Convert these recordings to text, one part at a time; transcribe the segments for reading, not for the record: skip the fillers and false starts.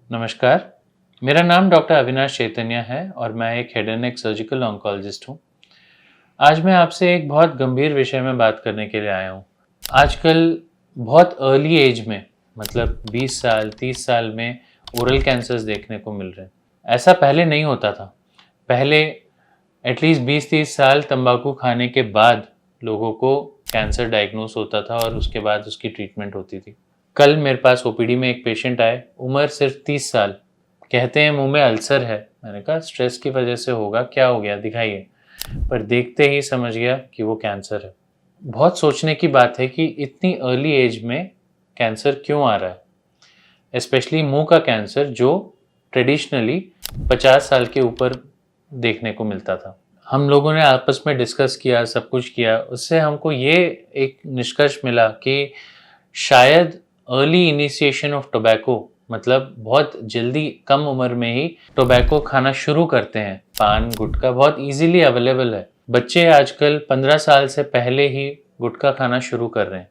नमस्कार, मेरा नाम डॉक्टर अविनाश चैतन्य है और मैं एक head and neck surgical oncologist हूँ। आज मैं आपसे एक बहुत गंभीर विषय में बात करने के लिए आया हूँ। आजकल बहुत अर्ली एज में, मतलब 20 साल 30 साल में ओरल कैंसर्स देखने को मिल रहे हैं। ऐसा पहले नहीं होता था। पहले एटलीस्ट 20-30 साल तंबाकू खाने के बाद लोगों को कैंसर डायग्नोस होता था और उसके बाद उसकी ट्रीटमेंट होती थी। कल मेरे पास ओपीडी में एक पेशेंट आए, उम्र सिर्फ 30 साल, कहते हैं मुंह में अल्सर है। मैंने कहा स्ट्रेस की वजह से होगा, क्या हो गया दिखाइए। पर देखते ही समझ गया कि वो कैंसर है। बहुत सोचने की बात है कि इतनी अर्ली एज में कैंसर क्यों आ रहा है, स्पेशली मुंह का कैंसर जो ट्रेडिशनली 50 साल के ऊपर देखने को मिलता था। हम लोगों ने आपस में डिस्कस किया, सब कुछ किया, उससे हमको ये एक निष्कर्ष मिला कि शायद अर्ली इनिशिएशन ऑफ टोबैको, मतलब बहुत जल्दी कम उम्र में ही टोबैको खाना शुरू करते हैं। पान गुटखा बहुत इजीली अवेलेबल है। बच्चे आजकल 15 साल से पहले ही गुटखा खाना शुरू कर रहे हैं।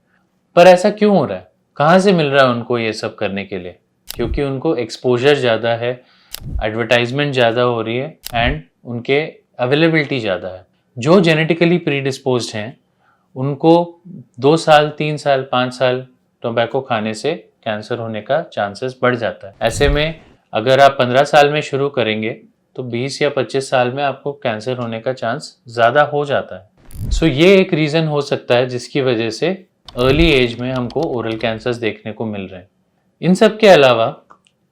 पर ऐसा क्यों हो रहा है? कहाँ से मिल रहा है उनको ये सब करने के लिए? क्योंकि उनको एक्सपोजर ज़्यादा है, एडवर्टाइजमेंट ज़्यादा हो रही है एंड उनके अवेलेबिलिटी ज़्यादा है। जो जेनेटिकली प्रीडिस्पोज्ड हैं उनको 2 साल 3 साल 5 साल टोबैको खाने से कैंसर होने का चांसेस बढ़ जाता है। ऐसे में अगर आप 15 साल में शुरू करेंगे तो 20 या 25 साल में आपको कैंसर होने का चांस ज़्यादा हो जाता है। सो ये एक रीज़न हो सकता है जिसकी वजह से अर्ली एज में हमको ओरल कैंसर्स देखने को मिल रहे हैं। इन सब के अलावा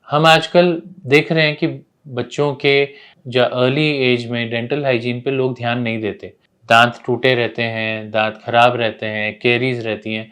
हम आजकल देख रहे हैं कि बच्चों के जो अर्ली एज में डेंटल हाइजीन पे लोग ध्यान नहीं देते। दांत टूटे रहते हैं, दांत खराब रहते हैं, कैरीज रहती हैं,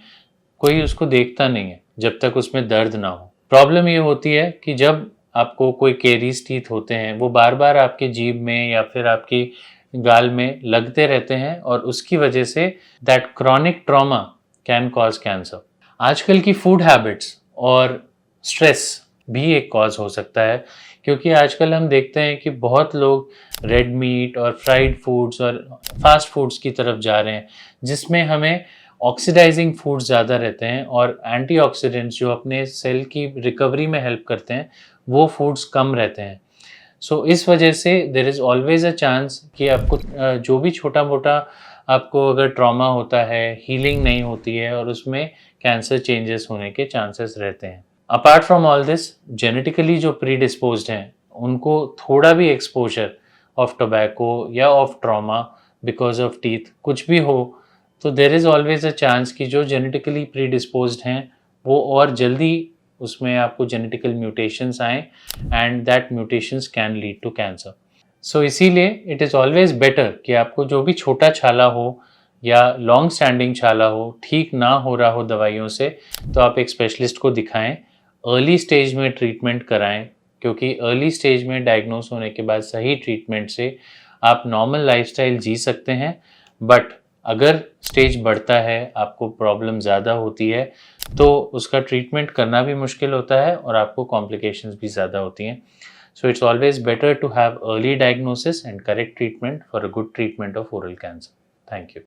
कोई उसको देखता नहीं है जब तक उसमें दर्द ना हो। प्रॉब्लम ये होती है कि जब आपको कोई कैरीज टीथ होते हैं वो बार बार आपके जीभ में या फिर आपकी गाल में लगते रहते हैं और उसकी वजह say that chronic trauma can cause cancer. आजकल की फूड हैबिट्स और स्ट्रेस भी एक कॉज हो सकता है, क्योंकि आजकल हम देखते हैं कि बहुत लोग रेड मीट और फ्राइड फूड्स और फास्ट फूड्स की तरफ जा रहे हैं, जिसमें हमें ऑक्सीडाइजिंग फूड्स ज़्यादा रहते हैं और एंटीऑक्सीडेंट्स जो अपने सेल की रिकवरी में हेल्प करते हैं वो फूड्स कम रहते हैं। सो इस वजह से there is always a chance कि आपको जो भी छोटा मोटा आपको अगर ट्रॉमा होता है, हीलिंग नहीं होती है और उसमें कैंसर चेंजेस होने के चांसेस रहते हैं। Apart from all this, genetically जो प्रीडिस्पोज्ड हैं उनको थोड़ा भी एक्सपोजर ऑफ टोबैको या of trauma because of teeth कुछ भी हो तो there is always a chance कि जो जेनेटिकली प्रीडिस्पोज्ड हैं वो और जल्दी उसमें आपको जेनेटिकल म्यूटेशंस आएँ and that mutations can lead to cancer. So इसीलिए इट इज़ ऑलवेज बेटर कि आपको जो भी छोटा छाला हो या लॉन्ग स्टैंडिंग छाला हो, ठीक ना हो रहा हो दवाइयों से, तो आप एक स्पेशलिस्ट को दिखाएं, अर्ली स्टेज में ट्रीटमेंट कराएं, क्योंकि अर्ली स्टेज में डायग्नोस होने के बाद सही ट्रीटमेंट से आप नॉर्मल लाइफस्टाइल जी सकते हैं। बट अगर स्टेज बढ़ता है, आपको प्रॉब्लम ज़्यादा होती है, तो उसका ट्रीटमेंट करना भी मुश्किल होता है और आपको कॉम्प्लिकेशंस भी ज़्यादा होती हैं। So it's always better to have early diagnosis and correct treatment for a good treatment of oral cancer. Thank you.